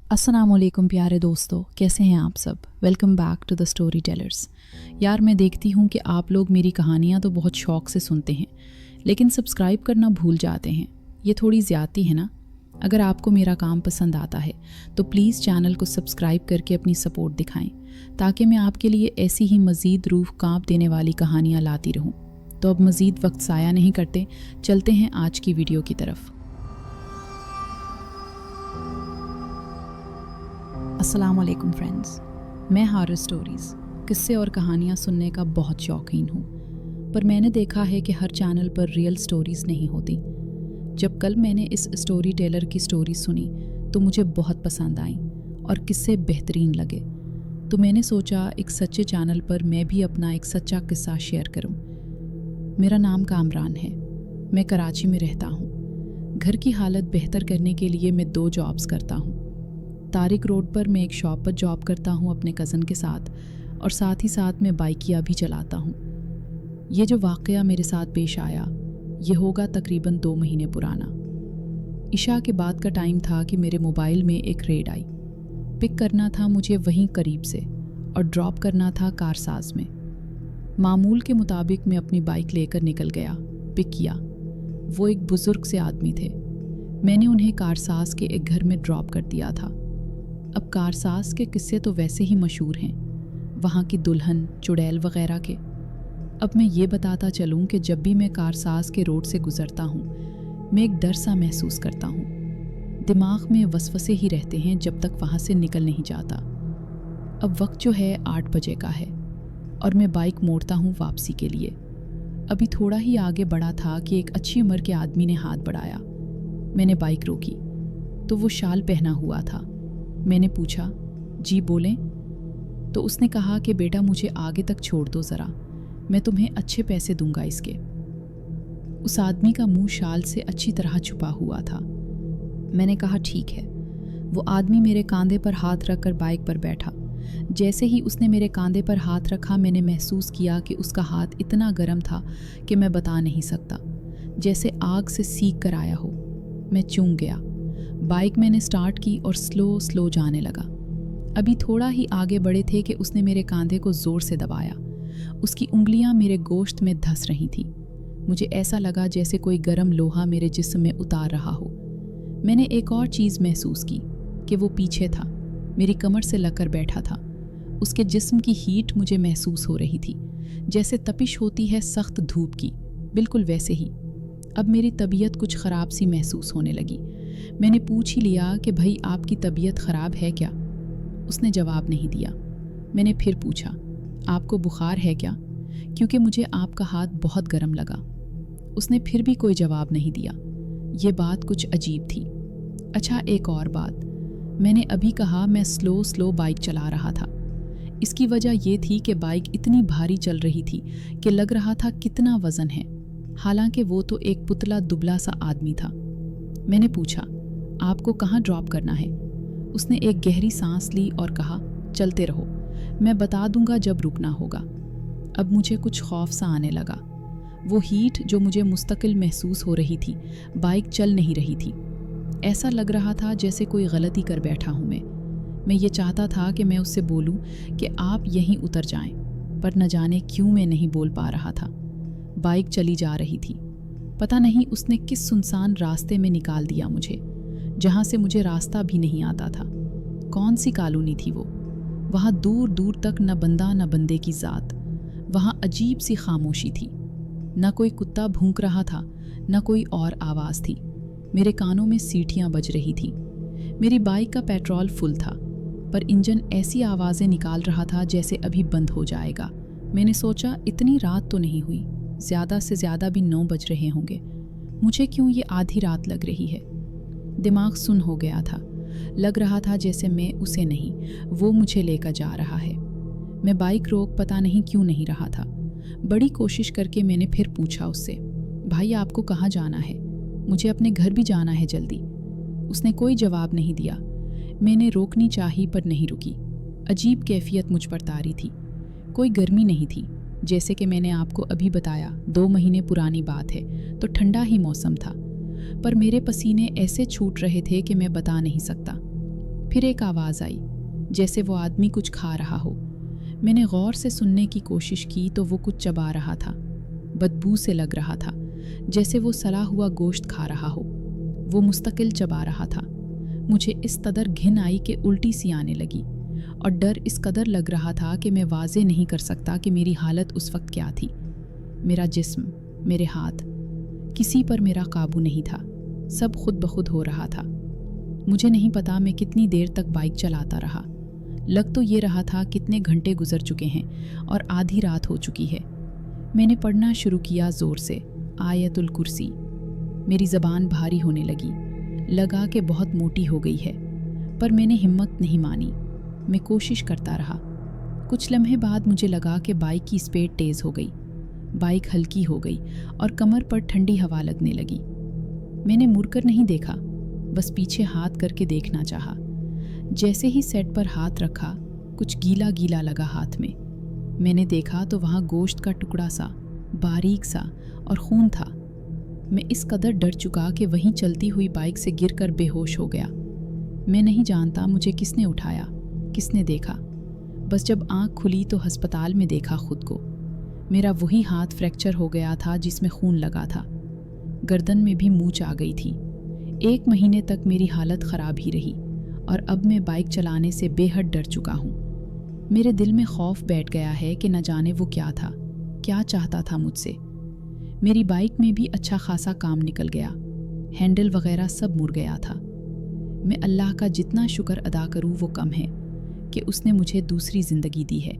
अस्सलामुअलैकुम प्यारे दोस्तों, कैसे हैं आप सब। Welcome back to the storytellers. यार, मैं देखती हूँ कि आप लोग मेरी कहानियाँ तो बहुत शौक़ से सुनते हैं, लेकिन सब्सक्राइब करना भूल जाते हैं। ये थोड़ी ज़्यादती है ना। अगर आपको मेरा काम पसंद आता है तो प्लीज़ चैनल को सब्सक्राइब करके अपनी सपोर्ट दिखाएं, ताकि मैं आपके लिए ऐसी ही मज़ीद रूह कांप देने वाली कहानियाँ लाती रहूँ। तो अब मज़ीद वक्त ज़ाया नहीं करते, चलते हैं आज की वीडियो की तरफ। अस्सलाम वालेकुम फ्रेंड्स, मैं हॉरर स्टोरीज़, किस्से और कहानियाँ सुनने का बहुत शौकीन हूँ, पर मैंने देखा है कि हर चैनल पर रियल स्टोरीज़ नहीं होती। जब कल मैंने इस स्टोरी टेलर की स्टोरी सुनी तो मुझे बहुत पसंद आई और किस्से बेहतरीन लगे। तो मैंने सोचा एक सच्चे चैनल पर मैं भी अपना एक सच्चा किस्सा शेयर करूँ। मेरा नाम कामरान है, मैं कराची में रहता हूँ। घर की हालत बेहतर करने के लिए मैं 2 जॉब्स करता हूँ। तारिक रोड पर मैं एक शॉप पर जॉब करता हूँ अपने कज़न के साथ, और साथ ही साथ मैं बाइकिया भी चलाता हूँ। ये जो वाक़या मेरे साथ पेश आया, ये होगा तकरीबन 2 महीने पुराना। इशा के बाद का टाइम था कि मेरे मोबाइल में एक रेड आई। पिक करना था मुझे वहीं करीब से और ड्रॉप करना था कारसाज में। मामूल के मुताबिक मैं अपनी बाइक लेकर निकल गया। पिक किया। वो एक बुज़ुर्ग से आदमी थे। मैंने उन्हें कारसाज के एक घर में ड्रॉप कर दिया था। अब कारसाज के किस्से तो वैसे ही मशहूर हैं, वहाँ की दुल्हन, चुड़ैल वग़ैरह के। अब मैं ये बताता चलूँ कि जब भी मैं कारसाज के रोड से गुज़रता हूँ, मैं एक डर सा महसूस करता हूँ। दिमाग में वसवसे ही रहते हैं जब तक वहाँ से निकल नहीं जाता। अब वक्त जो है 8 बजे का है और मैं बाइक मोड़ता हूँ वापसी के लिए। अभी थोड़ा ही आगे बढ़ा था कि एक अच्छी उम्र के आदमी ने हाथ बढ़ाया। मैंने बाइक रोकी तो वो शाल पहना हुआ था। मैंने पूछा, जी बोलें? तो उसने कहा कि बेटा मुझे आगे तक छोड़ दो ज़रा, मैं तुम्हें अच्छे पैसे दूंगा इसके। उस आदमी का मुंह शाल से अच्छी तरह छुपा हुआ था। मैंने कहा ठीक है। वो आदमी मेरे कंधे पर हाथ रखकर बाइक पर बैठा। जैसे ही उसने मेरे कंधे पर हाथ रखा, मैंने महसूस किया कि उसका हाथ इतना गर्म था कि मैं बता नहीं सकता, जैसे आग से सीख कर आया हो। मैं चूक गया। बाइक मैंने स्टार्ट की और स्लो जाने लगा। अभी थोड़ा ही आगे बढ़े थे कि उसने मेरे कंधे को ज़ोर से दबाया। उसकी उंगलियां मेरे गोश्त में धंस रही थीं। मुझे ऐसा लगा जैसे कोई गर्म लोहा मेरे जिस्म में उतार रहा हो। मैंने एक और चीज़ महसूस की कि वो पीछे था, मेरी कमर से लगकर बैठा था। उसके जिस्म की हीट मुझे महसूस हो रही थी, जैसे तपिश होती है सख्त धूप की, बिल्कुल वैसे ही। अब मेरी तबीयत कुछ ख़राब सी महसूस होने लगी। मैंने पूछ ही लिया कि भाई आपकी तबीयत ख़राब है क्या? उसने जवाब नहीं दिया। मैंने फिर पूछा, आपको बुखार है क्या? क्योंकि मुझे आपका हाथ बहुत गर्म लगा। उसने फिर भी कोई जवाब नहीं दिया। ये बात कुछ अजीब थी। अच्छा, एक और बात, मैंने अभी कहा मैं स्लो बाइक चला रहा था। इसकी वजह ये थी कि बाइक इतनी भारी चल रही थी कि लग रहा था कितना वज़न है, हालांकि वो तो एक पुतला दुबला सा आदमी था। मैंने पूछा, आपको कहाँ ड्रॉप करना है? उसने एक गहरी सांस ली और कहा, चलते रहो, मैं बता दूंगा जब रुकना होगा। अब मुझे कुछ खौफ सा आने लगा। वो हीट जो मुझे मुस्तकिल महसूस हो रही थी, बाइक चल नहीं रही थी। ऐसा लग रहा था जैसे कोई गलती कर बैठा हूँ मैं ये चाहता था कि मैं उससे बोलूँ कि आप यहीं उतर जाएं, पर न जाने क्यों मैं नहीं बोल पा रहा था। बाइक चली जा रही थी। पता नहीं उसने किस सुनसान रास्ते में निकाल दिया मुझे, जहाँ से मुझे रास्ता भी नहीं आता था। कौन सी कॉलोनी थी वो? वहाँ दूर दूर तक न बंदा न बंदे की ज़ात। वहाँ अजीब सी खामोशी थी। न कोई कुत्ता भौंक रहा था, न कोई और आवाज़ थी। मेरे कानों में सीटियाँ बज रही थी। मेरी बाइक का पेट्रोल फुल था, पर इंजन ऐसी आवाज़ें निकाल रहा था जैसे अभी बंद हो जाएगा। मैंने सोचा, इतनी रात तो नहीं हुई, ज़्यादा से ज़्यादा भी 9 बज रहे होंगे। मुझे क्यों ये आधी रात लग रही है? दिमाग सुन हो गया था। लग रहा था जैसे मैं उसे नहीं, वो मुझे लेकर जा रहा है। मैं बाइक रोक पता नहीं क्यों नहीं रहा था। बड़ी कोशिश करके मैंने फिर पूछा उससे, भाई आपको कहाँ जाना है? मुझे अपने घर भी जाना है जल्दी। उसने कोई जवाब नहीं दिया। मैंने रोकनी चाही पर नहीं रुकी। अजीब कैफियत मुझ पर तारी थी। कोई गर्मी नहीं थी, जैसे कि मैंने आपको अभी बताया 2 महीने पुरानी बात है तो ठंडा ही मौसम था, पर मेरे पसीने ऐसे छूट रहे थे कि मैं बता नहीं सकता। फिर एक आवाज़ आई, जैसे वो आदमी कुछ खा रहा हो। मैंने गौर से सुनने की कोशिश की तो वो कुछ चबा रहा था। बदबू से लग रहा था, जैसे वो सड़ा हुआ गोश्त खा रहा हो। वो मुस्तकिल चबा रहा था। मुझे इस कदर घिन आई कि उल्टी सी आने लगी, और डर इस कदर लग रहा था कि मैं वाज़े नहीं कर सकता कि मेरी हालत उस वक्त क्या थी। मेरा जिस्म, मेरे हाथ, किसी पर मेरा काबू नहीं था। सब खुद ब खुद हो रहा था। मुझे नहीं पता मैं कितनी देर तक बाइक चलाता रहा। लग तो ये रहा था कितने घंटे गुजर चुके हैं और आधी रात हो चुकी है। मैंने पढ़ना शुरू किया ज़ोर से, आयतुल कुर्सी। मेरी ज़बान भारी होने लगी, लगा कि बहुत मोटी हो गई है, पर मैंने हिम्मत नहीं मानी। मैं कोशिश करता रहा। कुछ लम्हे बाद मुझे लगा कि बाइक की स्पीड तेज़ हो गई। बाइक हल्की हो गई और कमर पर ठंडी हवा लगने लगी। मैंने मुड़कर नहीं देखा, बस पीछे हाथ करके देखना चाहा। जैसे ही सेट पर हाथ रखा, कुछ गीला गीला लगा हाथ में। मैंने देखा तो वहाँ गोश्त का टुकड़ा सा, बारीक सा और खून था। मैं इस कदर डर चुका कि वहीं चलती हुई बाइक से गिरकर बेहोश हो गया। मैं नहीं जानता मुझे किसने उठाया, किसने देखा। बस जब आँख खुली तो अस्पताल में देखा खुद को। मेरा वही हाथ फ्रैक्चर हो गया था जिसमें खून लगा था। गर्दन में भी मूंछ आ गई थी। 1 महीने तक मेरी हालत ख़राब ही रही, और अब मैं बाइक चलाने से बेहद डर चुका हूँ। मेरे दिल में खौफ बैठ गया है कि न जाने वो क्या था, क्या चाहता था मुझसे। मेरी बाइक में भी अच्छा खासा काम निकल गया, हैंडल वगैरह सब मुड़ गया था। मैं अल्लाह का जितना शुक्र अदा करूँ वो कम है कि उसने मुझे दूसरी ज़िंदगी दी है।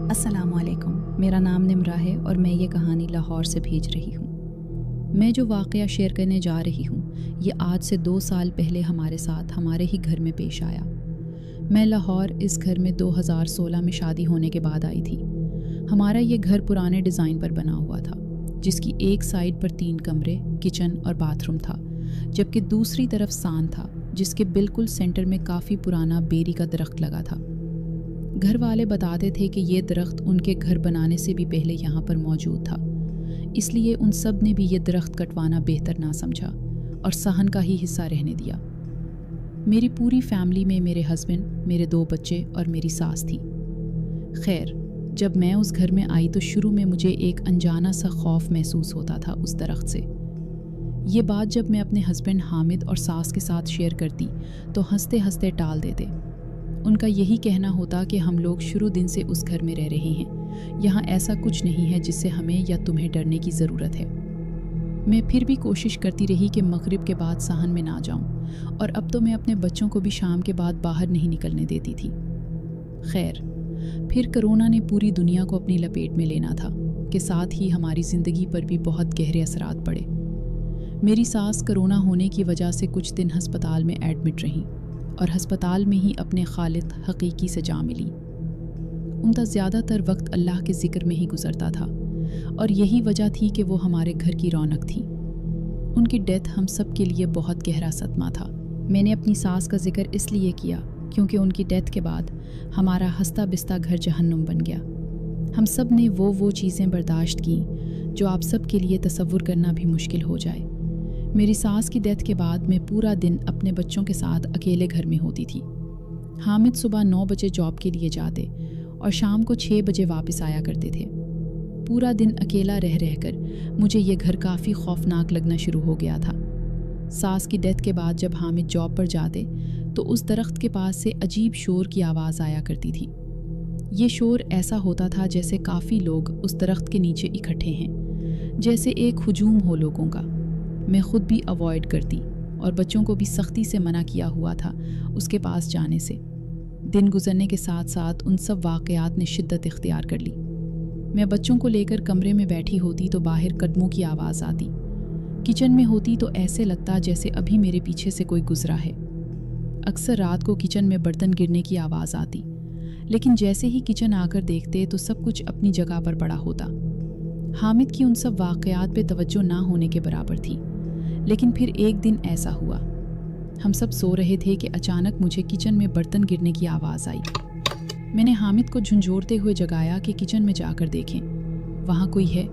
अस्सलामुअलैकुम, मेरा नाम निम्रा है और मैं ये कहानी लाहौर से भेज रही हूँ। मैं जो वाक़या शेयर करने जा रही हूँ ये आज से 2 साल पहले हमारे साथ हमारे ही घर में पेश आया। मैं लाहौर इस घर में 2016 में शादी होने के बाद आई थी। हमारा ये घर पुराने डिज़ाइन पर बना हुआ था, जिसकी एक साइड पर 3 कमरे, किचन और बाथरूम था, जबकि दूसरी तरफ सान था, जिसके बिल्कुल सेंटर में काफ़ी पुराना बेरी का दरख्त लगा था। घर वाले बताते थे कि ये दरख्त उनके घर बनाने से भी पहले यहाँ पर मौजूद था, इसलिए उन सब ने भी ये दरख्त कटवाना बेहतर ना समझा और सहन का ही हिस्सा रहने दिया। मेरी पूरी फैमिली में मेरे हस्बैंड, मेरे 2 बच्चे और मेरी सास थी। खैर, जब मैं उस घर में आई तो शुरू में मुझे एक अनजाना सा खौफ महसूस होता था उस दरख्त से। ये बात जब मैं अपने हस्बैंड हामिद और सास के साथ शेयर करती तो हंसते हंसते टाल देते। उनका यही कहना होता कि हम लोग शुरू दिन से उस घर में रह रहे हैं, यहाँ ऐसा कुछ नहीं है जिससे हमें या तुम्हें डरने की ज़रूरत है। मैं फिर भी कोशिश करती रही कि मगरिब के बाद साहन में ना जाऊं, और अब तो मैं अपने बच्चों को भी शाम के बाद बाहर नहीं निकलने देती थी। खैर, फिर कोरोना ने पूरी दुनिया को अपनी लपेट में लेना था कि साथ ही हमारी ज़िंदगी पर भी बहुत गहरे असरात पड़े। मेरी सास कोरोना होने की वजह से कुछ दिन हस्पताल में एडमिट रहीं और हस्पताल में ही अपने खालिद हकीकी से जा मिली। उनका ज़्यादातर वक्त अल्लाह के ज़िक्र में ही गुजरता था, और यही वजह थी कि वो हमारे घर की रौनक थी। उनकी डेथ हम सब के लिए बहुत गहरा सदमा था। मैंने अपनी सास का जिक्र इसलिए किया क्योंकि उनकी डेथ के बाद हमारा हंसता बिस्ता घर जहन्नुम बन गया। हम सब ने वो चीज़ें बर्दाश्त की जो आप सब के लिए तसव्वुर करना भी मुश्किल हो जाए। मेरी सास की डेथ के बाद मैं पूरा दिन अपने बच्चों के साथ अकेले घर में होती थी। हामिद सुबह 9 बजे जॉब के लिए जाते और शाम को 6 बजे वापस आया करते थे। पूरा दिन अकेला रह रहकर मुझे ये घर काफ़ी खौफनाक लगना शुरू हो गया था। सास की डेथ के बाद जब हामिद जॉब पर जाते तो उस दरख्त के पास से अजीब शोर की आवाज़ आया करती थी। ये शोर ऐसा होता था जैसे काफ़ी लोग उस दरख्त के नीचे इकट्ठे हैं, जैसे एक हुजूम हो लोगों का। मैं ख़ुद भी अवॉइड करती और बच्चों को भी सख्ती से मना किया हुआ था उसके पास जाने से। दिन गुजरने के साथ साथ उन सब वाक़यात ने शिद्दत इख्तियार कर ली। मैं बच्चों को लेकर कमरे में बैठी होती तो बाहर कदमों की आवाज़ आती। किचन में होती तो ऐसे लगता जैसे अभी मेरे पीछे से कोई गुजरा है। अक्सर रात को किचन में बर्तन गिरने की आवाज़ आती, लेकिन जैसे ही किचन आकर देखते तो सब कुछ अपनी जगह पर पड़ा होता। हामिद की उन सब वाक़यात पे तवज्जो ना होने के बराबर थी। लेकिन फिर एक दिन ऐसा हुआ, हम सब सो रहे थे कि अचानक मुझे किचन में बर्तन गिरने की आवाज़ आई। मैंने हामिद को झुंझोरते हुए जगाया कि किचन में जाकर देखें, वहाँ कोई है।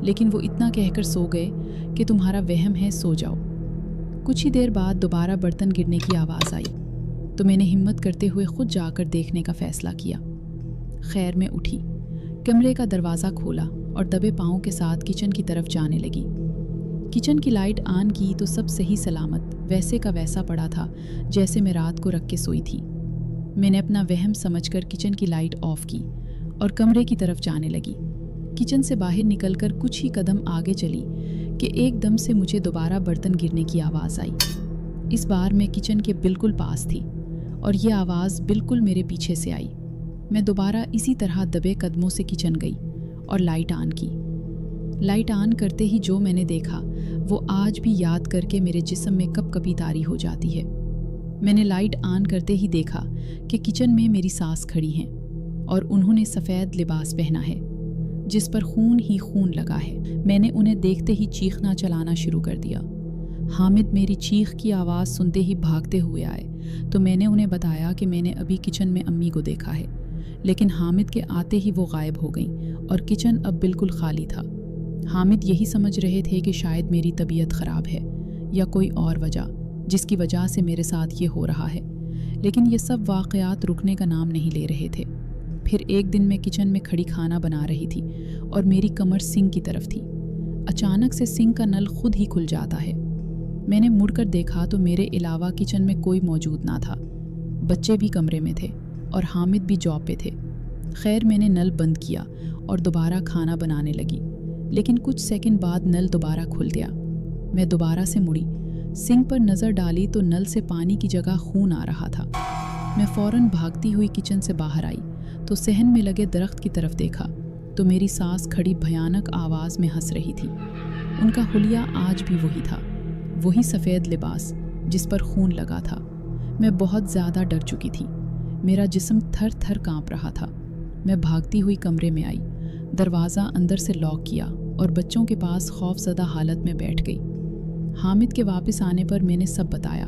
لیکن وہ اتنا کہہ کر سو گئے کہ تمہارا وہم ہے، سو جاؤ۔ کچھ ہی دیر بعد دوبارہ برتن گرنے کی آواز آئی تو میں نے ہمت کرتے ہوئے خود جا کر دیکھنے کا فیصلہ کیا۔ خیر میں اٹھی، کمرے کا دروازہ کھولا اور دبے پاؤں کے ساتھ کچن کی طرف جانے لگی۔ کچن کی لائٹ آن کی تو سب صحیح سلامت ویسے کا ویسا پڑا تھا جیسے میں رات کو رکھ کے سوئی تھی۔ میں نے اپنا وہم سمجھ کر کچن کی لائٹ آف کی اور کمرے کی طرف جانے لگی۔ کچن سے باہر نکل کر کچھ ہی قدم آگے چلی کہ ایک دم سے مجھے دوبارہ برتن گرنے کی آواز آئی۔ اس بار میں کچن کے بالکل پاس تھی اور یہ آواز بالکل میرے پیچھے سے آئی۔ میں دوبارہ اسی طرح دبے قدموں سے کچن گئی اور لائٹ آن کی۔ لائٹ آن کرتے ہی جو میں نے دیکھا وہ آج بھی یاد کر کے میرے جسم میں کپ کپی طاری ہو جاتی ہے۔ میں نے لائٹ آن کرتے ہی دیکھا کہ کچن میں میری ساس کھڑی ہیں اور انہوں نے سفید لباس پہنا ہے جس پر خون ہی خون لگا ہے۔ میں نے انہیں دیکھتے ہی چیخنا چلانا شروع کر دیا۔ حامد میری چیخ کی آواز سنتے ہی بھاگتے ہوئے آئے تو میں نے انہیں بتایا کہ میں نے ابھی کچن میں امی کو دیکھا ہے، لیکن حامد کے آتے ہی وہ غائب ہو گئیں اور کچن اب بالکل خالی تھا۔ حامد یہی سمجھ رہے تھے کہ شاید میری طبیعت خراب ہے یا کوئی اور وجہ جس کی وجہ سے میرے ساتھ یہ ہو رہا ہے، لیکن یہ سب واقعات رکنے کا نام نہیں لے رہے تھے۔ پھر ایک دن میں کچن میں کھڑی کھانا بنا رہی تھی اور میری کمر سنک کی طرف تھی۔ اچانک سے سنک کا نل خود ہی کھل جاتا ہے۔ میں نے مڑ کر دیکھا تو میرے علاوہ کچن میں کوئی موجود نہ تھا۔ بچے بھی کمرے میں تھے اور حامد بھی جاب پہ تھے۔ خیر میں نے نل بند کیا اور دوبارہ کھانا بنانے لگی، لیکن کچھ سیکنڈ بعد نل دوبارہ کھل گیا۔ میں دوبارہ سے مڑی، سنک پر نظر ڈالی تو نل سے پانی کی جگہ خون آ رہا تھا۔ میں فوراً بھاگتی ہوئی کچن سے باہر آئی تو صحن میں لگے درخت کی طرف دیکھا تو میری ساس کھڑی بھیانک آواز میں ہنس رہی تھی۔ ان کا حلیہ آج بھی وہی تھا، وہی سفید لباس جس پر خون لگا تھا۔ میں بہت زیادہ ڈر چکی تھی، میرا جسم تھر تھر کانپ رہا تھا۔ میں بھاگتی ہوئی کمرے میں آئی، دروازہ اندر سے لاک کیا اور بچوں کے پاس خوف زدہ حالت میں بیٹھ گئی۔ حامد کے واپس آنے پر میں نے سب بتایا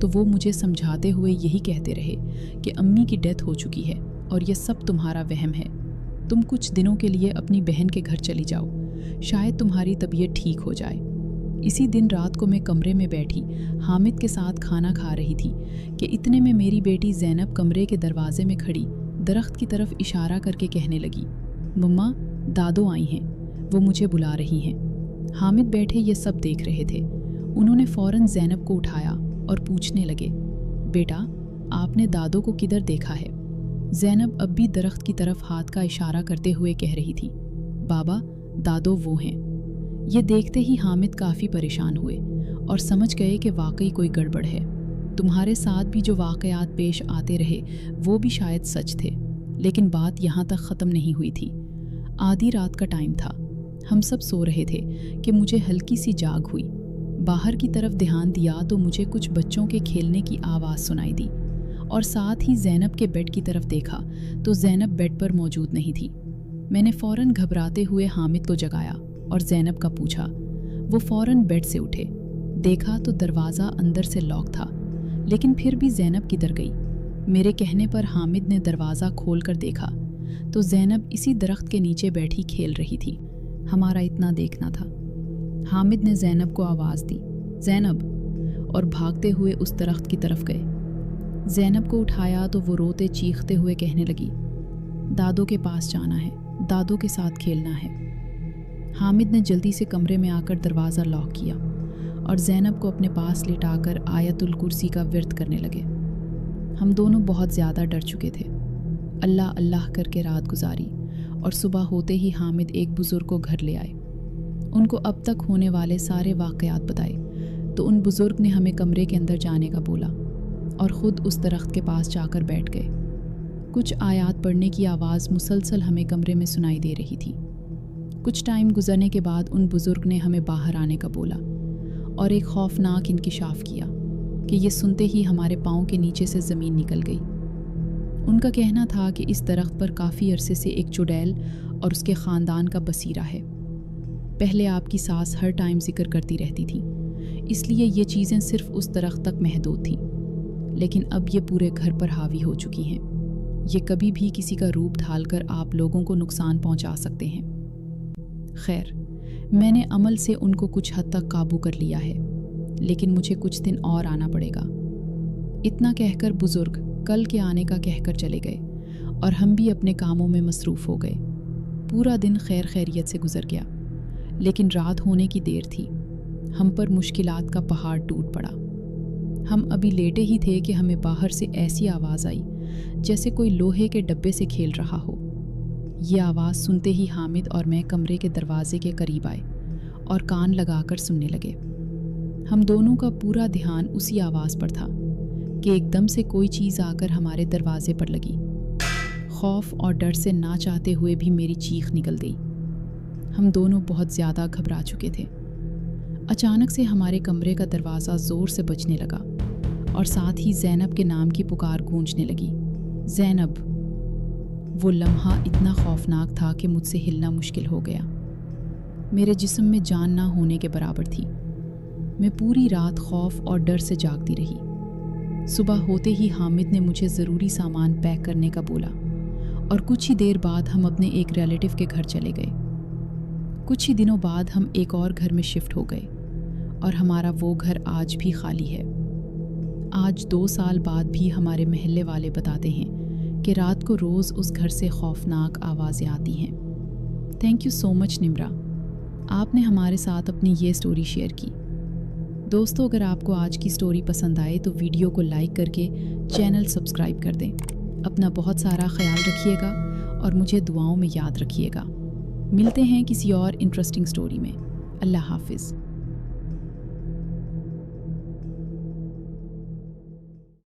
تو وہ مجھے سمجھاتے ہوئے یہی کہتے رہے کہ امی کی ڈیتھ ہو چکی ہے اور یہ سب تمہارا وہم ہے۔ تم کچھ دنوں کے لیے اپنی بہن کے گھر چلی جاؤ، شاید تمہاری طبیعت ٹھیک ہو جائے۔ اسی دن رات کو میں کمرے میں بیٹھی حامد کے ساتھ کھانا کھا رہی تھی کہ اتنے میں میری بیٹی زینب کمرے کے دروازے میں کھڑی درخت کی طرف اشارہ کر کے کہنے لگی، مما دادو آئی ہیں، وہ مجھے بلا رہی ہیں۔ حامد بیٹھے یہ سب دیکھ رہے تھے۔ انہوں نے فوراً زینب کو اٹھایا اور پوچھنے لگے، بیٹا آپ نے دادو کو کدھر دیکھا ہے؟ زینب اب بھی درخت کی طرف ہاتھ کا اشارہ کرتے ہوئے کہہ رہی تھی، بابا دادو وہ ہیں۔ یہ دیکھتے ہی حامد کافی پریشان ہوئے اور سمجھ گئے کہ واقعی کوئی گڑبڑ ہے۔ تمہارے ساتھ بھی جو واقعات پیش آتے رہے وہ بھی شاید سچ تھے، لیکن بات یہاں تک ختم نہیں ہوئی تھی۔ آدھی رات کا ٹائم تھا، ہم سب سو رہے تھے کہ مجھے ہلکی سی جاگ ہوئی۔ باہر کی طرف دھیان دیا تو مجھے کچھ بچوں کے کھیلنے کی آواز سنائی دی اور ساتھ ہی زینب کے بیڈ کی طرف دیکھا تو زینب بیڈ پر موجود نہیں تھی۔ میں نے فوراً گھبراتے ہوئے حامد کو جگایا اور زینب کا پوچھا۔ وہ فوراً بیڈ سے اٹھے، دیکھا تو دروازہ اندر سے لاک تھا، لیکن پھر بھی زینب کدھر گئی؟ میرے کہنے پر حامد نے دروازہ کھول کر دیکھا تو زینب اسی درخت کے نیچے بیٹھی کھیل رہی تھی۔ ہمارا اتنا دیکھنا تھا۔ حامد نے زینب کو آواز دی، زینب، اور بھاگتے ہوئے اس درخت کی طرف گئے۔ زینب کو اٹھایا تو وہ روتے چیختے ہوئے کہنے لگی، دادو کے پاس جانا ہے، دادو کے ساتھ کھیلنا ہے۔ حامد نے جلدی سے کمرے میں آ کر دروازہ لاک کیا اور زینب کو اپنے پاس لٹا کر آیت الکرسی کا ورد کرنے لگے۔ ہم دونوں بہت زیادہ ڈر چکے تھے۔ اللہ اللہ کر کے رات گزاری اور صبح ہوتے ہی حامد ایک بزرگ کو گھر لے آئے۔ ان کو اب تک ہونے والے سارے واقعات بتائے تو ان بزرگ نے ہمیں کمرے کے اندر جانے کا بولا اور خود اس درخت کے پاس جا کر بیٹھ گئے۔ کچھ آیات پڑھنے کی آواز مسلسل ہمیں کمرے میں سنائی دے رہی تھی۔ کچھ ٹائم گزرنے کے بعد ان بزرگ نے ہمیں باہر آنے کا بولا اور ایک خوفناک انکشاف کیا کہ یہ سنتے ہی ہمارے پاؤں کے نیچے سے زمین نکل گئی۔ ان کا کہنا تھا کہ اس درخت پر کافی عرصے سے ایک چڑیل اور اس کے خاندان کا بسیرا ہے۔ پہلے آپ کی ساس ہر ٹائم ذکر کرتی رہتی تھی، اس لیے یہ چیزیں صرف اس درخت تک محدود تھیں، لیکن اب یہ پورے گھر پر حاوی ہو چکی ہیں۔ یہ کبھی بھی کسی کا روپ ڈھال کر آپ لوگوں کو نقصان پہنچا سکتے ہیں۔ خیر، میں نے عمل سے ان کو کچھ حد تک قابو کر لیا ہے، لیکن مجھے کچھ دن اور آنا پڑے گا۔ اتنا کہہ کر بزرگ کل کے آنے کا کہہ کر چلے گئے اور ہم بھی اپنے کاموں میں مصروف ہو گئے۔ پورا دن خیر خیریت سے گزر گیا، لیکن رات ہونے کی دیر تھی۔ ہم پر مشکلات کا پہاڑ ٹوٹ پڑا۔ ہم ابھی لیٹے ہی تھے کہ ہمیں باہر سے ایسی آواز آئی جیسے کوئی لوہے کے ڈبے سے کھیل رہا ہو۔ یہ آواز سنتے ہی حامد اور میں کمرے کے دروازے کے قریب آئے اور کان لگا کر سننے لگے۔ ہم دونوں کا پورا دھیان اسی آواز پر تھا کہ ایک دم سے کوئی چیز آ کر ہمارے دروازے پر لگی۔ خوف اور ڈر سے نہ چاہتے ہوئے بھی میری چیخ نکل گئی۔ ہم دونوں بہت زیادہ گھبرا چکے تھے۔ اچانک سے ہمارے کمرے کا دروازہ زور سے بجنے لگا اور ساتھ ہی زینب کے نام کی پکار گونجنے لگی۔ زینب! وہ لمحہ اتنا خوفناک تھا کہ مجھ سے ہلنا مشکل ہو گیا۔ میرے جسم میں جان نہ ہونے کے برابر تھی۔ میں پوری رات خوف اور ڈر سے جاگتی رہی۔ صبح ہوتے ہی حامد نے مجھے ضروری سامان پیک کرنے کا بولا اور کچھ ہی دیر بعد ہم اپنے ایک ریلیٹو کے گھر چلے گئے۔ کچھ ہی دنوں بعد ہم ایک اور گھر میں شفٹ ہو گئے اور ہمارا وہ گھر آج بھی خالی ہے۔ آج 2 سال بعد بھی ہمارے محلے والے بتاتے ہیں کہ رات کو روز اس گھر سے خوفناک آوازیں آتی ہیں۔ تھینک یو سو مچ نمرا، آپ نے ہمارے ساتھ اپنی یہ سٹوری شیئر کی۔ دوستو، اگر آپ کو آج کی سٹوری پسند آئے تو ویڈیو کو لائک کر کے چینل سبسکرائب کر دیں۔ اپنا بہت سارا خیال رکھیے گا اور مجھے دعاؤں میں یاد رکھیے گا۔ ملتے ہیں کسی اور انٹرسٹنگ سٹوری میں۔ اللہ حافظ۔